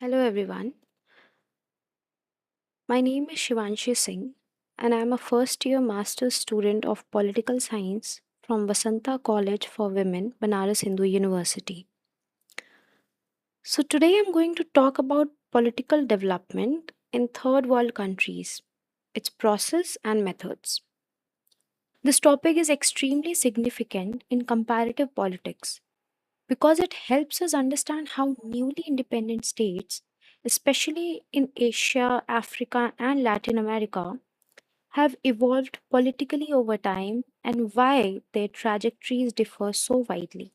Hello everyone. My name is Shivanshi Singh and I am a first year master's student of political science from Vasanta College for Women, Banaras Hindu University. So today I'm going to talk about political development in third world countries, its process and methods. This topic is extremely significant in comparative politics because it helps us understand how newly independent states, especially in Asia, Africa, and Latin America, have evolved politically over time and why their trajectories differ so widely.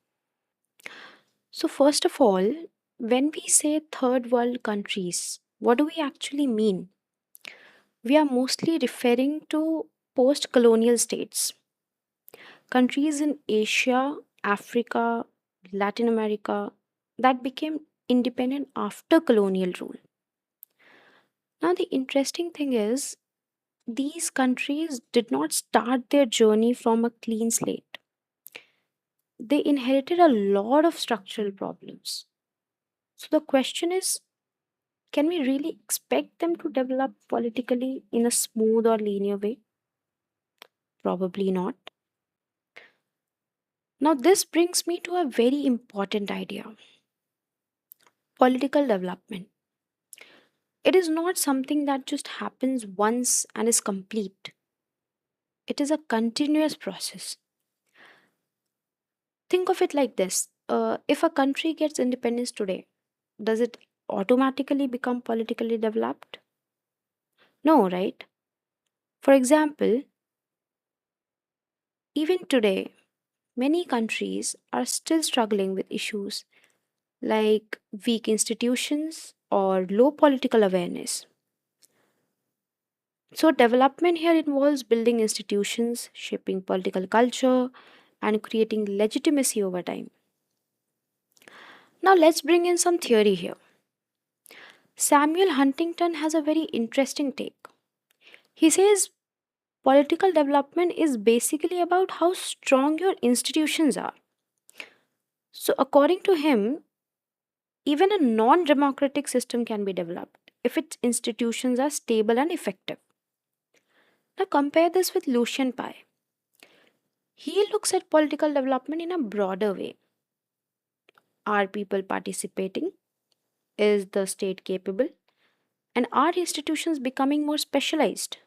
So, first of all, when we say third world countries, what do we actually mean? We are mostly referring to post colonial states, countries in Asia, Africa, Latin America that became independent after colonial rule. Now, the interesting thing is, these countries did not start their journey from a clean slate. They inherited a lot of structural problems. So the question is, can we really expect them to develop politically in a smooth or linear way? Probably not. Now, this brings me to a very important idea: political development. It is not something that just happens once and is complete, it is a continuous process. Think of it like this: if a country gets independence today, does it automatically become politically developed? No, right? For example, even today, many countries are still struggling with issues like weak institutions or low political awareness. So, development here involves building institutions, shaping political culture, and creating legitimacy over time. Now, let's bring in some theory here. Samuel Huntington has a very interesting take. He says political development is basically about how strong your institutions are. So, according to him, even a non democratic system can be developed if its institutions are stable and effective. Now, compare this with Lucian Pye. He looks at political development in a broader way. Are people participating? Is the state capable? And are institutions becoming more specialized?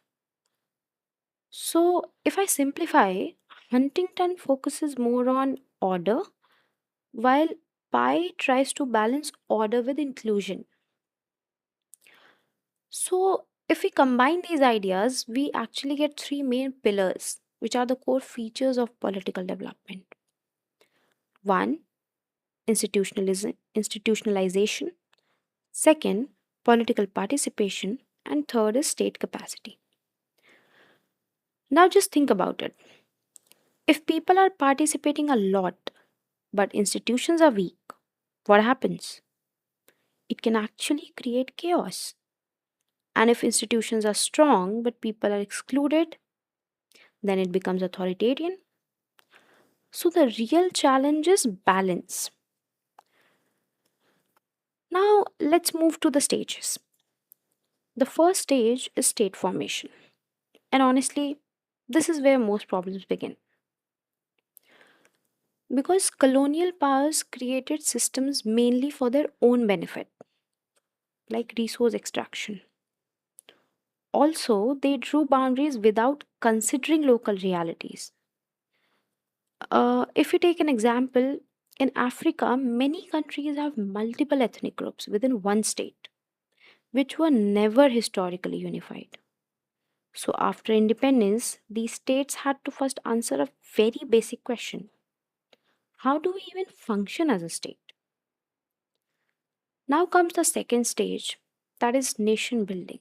So, if I simplify, Huntington focuses more on order, while Pye tries to balance order with inclusion. So, if we combine these ideas, we actually get three main pillars, which are the core features of political development. One, institutionalization. Second, political participation. And third is state capacity. Now, just think about it. If people are participating a lot, but institutions are weak, what happens? It can actually create chaos. And if institutions are strong, but people are excluded, then it becomes authoritarian. So the real challenge is balance. Now let's move to the stages. The first stage is state formation. And honestly, this is where most problems begin. Because colonial powers created systems mainly for their own benefit, like resource extraction. Also, they drew boundaries without considering local realities. If you take an example, in Africa, many countries have multiple ethnic groups within one state, which were never historically unified. So, after independence, these states had to first answer a very basic question: how do we even function as a state? Now comes the second stage, that is nation building.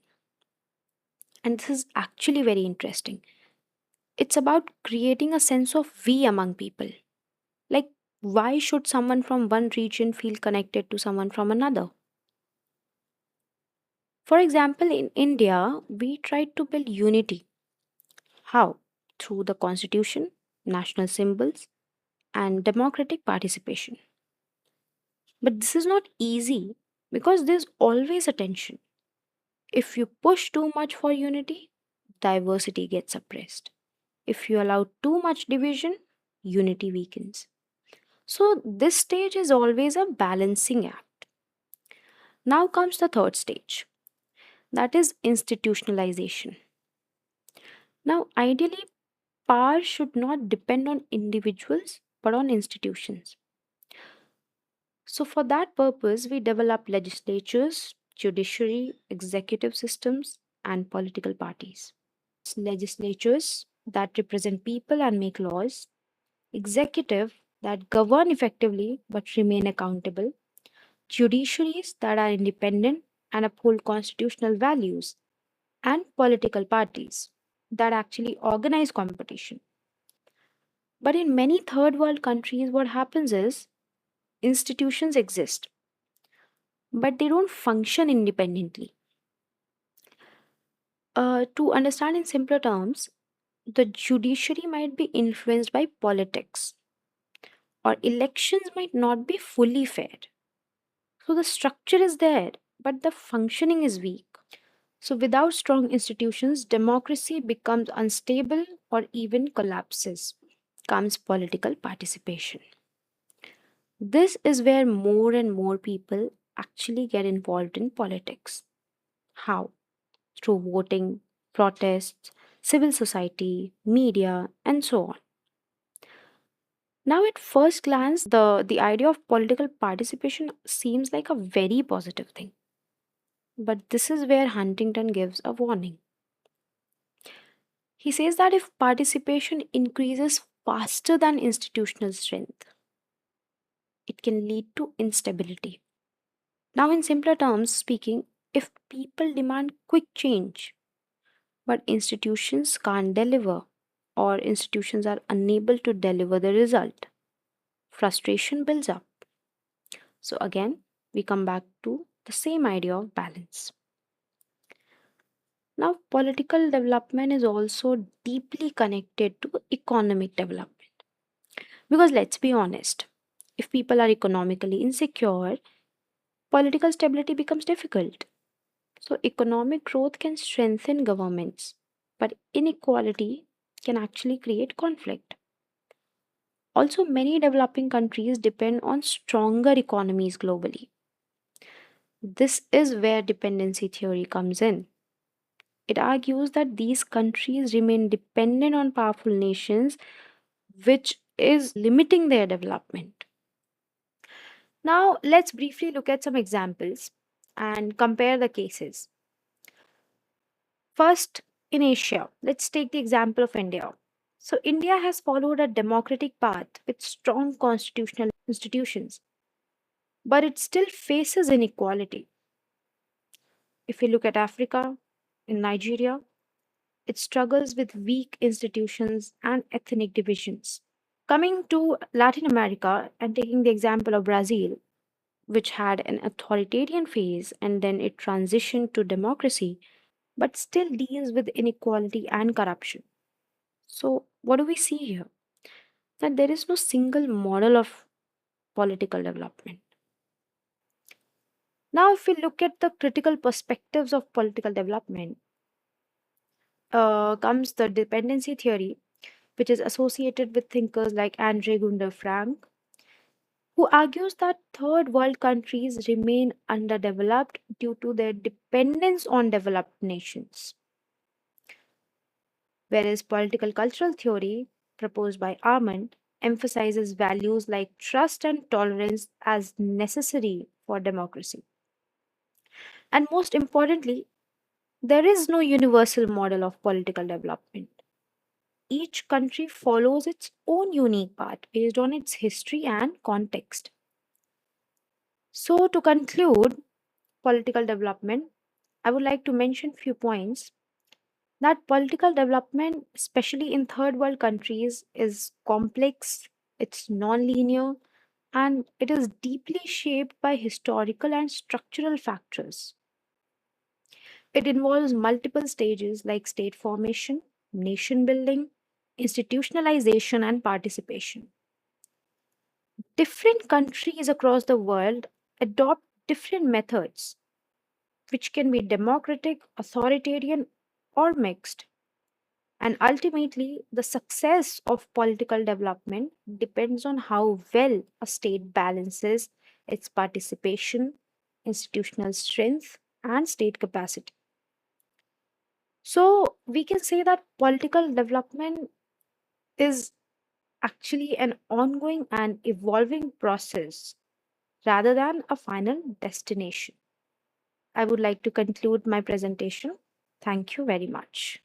And this is actually very interesting. It's about creating a sense of we among people. Like, why should someone from one region feel connected to someone from another? For example, in India, we tried to build unity. How? Through the constitution, national symbols, and democratic participation. But this is not easy. because there's always a tension. If you push too much for unity, diversity gets suppressed. If you allow too much division, unity weakens. So, this stage is always a balancing act. Now comes the third stage, that is institutionalization. Now, ideally, power should not depend on individuals but on institutions. So, for that purpose, we develop legislatures, judiciary, executive systems, and political parties. Legislatures that represent people and make laws, executive that govern effectively but remain accountable, judiciaries that are independent and uphold constitutional values, and political parties that actually organize competition. But in many third world countries, what happens is institutions exist, but they don't function independently. To understand in simpler terms, the judiciary might be influenced by politics, or elections might not be fully fair. So the structure is there, but the functioning is weak. So without strong institutions, democracy becomes unstable or even collapses. Comes political participation. This is where more and more people actually get involved in politics. How? Through voting, protests, civil society, media, and so on. Now, at first glance, the idea of political participation seems like a very positive thing. But this is where Huntington gives a warning. He says that if participation increases faster than institutional strength, it can lead to instability. Now, in simpler terms speaking, if people demand quick change, but institutions can't deliver, or institutions are unable to deliver the result, frustration builds up. So, again, we come back to the same idea of balance. Now, political development is also deeply connected to economic development. Because let's be honest, if people are economically insecure, political stability becomes difficult. So, economic growth can strengthen governments, but inequality can actually create conflict. Also, many developing countries depend on stronger economies globally. This is where dependency theory comes in. It argues that these countries remain dependent on powerful nations, which is limiting their development. Now, let's briefly look at some examples and compare the cases. First, in Asia, let's take the example of India. So, India has followed a democratic path with strong constitutional institutions, but it still faces inequality. If you look at Africa, in Nigeria, it struggles with weak institutions and ethnic divisions. Coming to Latin America and taking the example of Brazil, which had an authoritarian phase and then it transitioned to democracy, but still deals with inequality and corruption. So, what do we see here? That there is no single model of political development. Now, if we look at the critical perspectives of political development, comes the dependency theory, which is associated with thinkers like Andre Gunder Frank, who argues that third world countries remain underdeveloped due to their dependence on developed nations. Whereas political cultural theory, proposed by Armand, emphasizes values like trust and tolerance as necessary for democracy. And most importantly, there is no universal model of political development. Each country follows its own unique path based on its history and context. So, to conclude political development, I would like to mention few points that political development, especially in third world countries, is complex, it's non-linear, and it is deeply shaped by historical and structural factors. It involves multiple stages like state formation, nation building, institutionalization, and participation. Different countries across the world adopt different methods, which can be democratic, authoritarian, or mixed. And ultimately, the success of political development depends on how well a state balances its participation, institutional strength, and state capacity. So, we can say that political development is actually an ongoing and evolving process rather than a final destination. I would like to conclude my presentation. Thank you very much.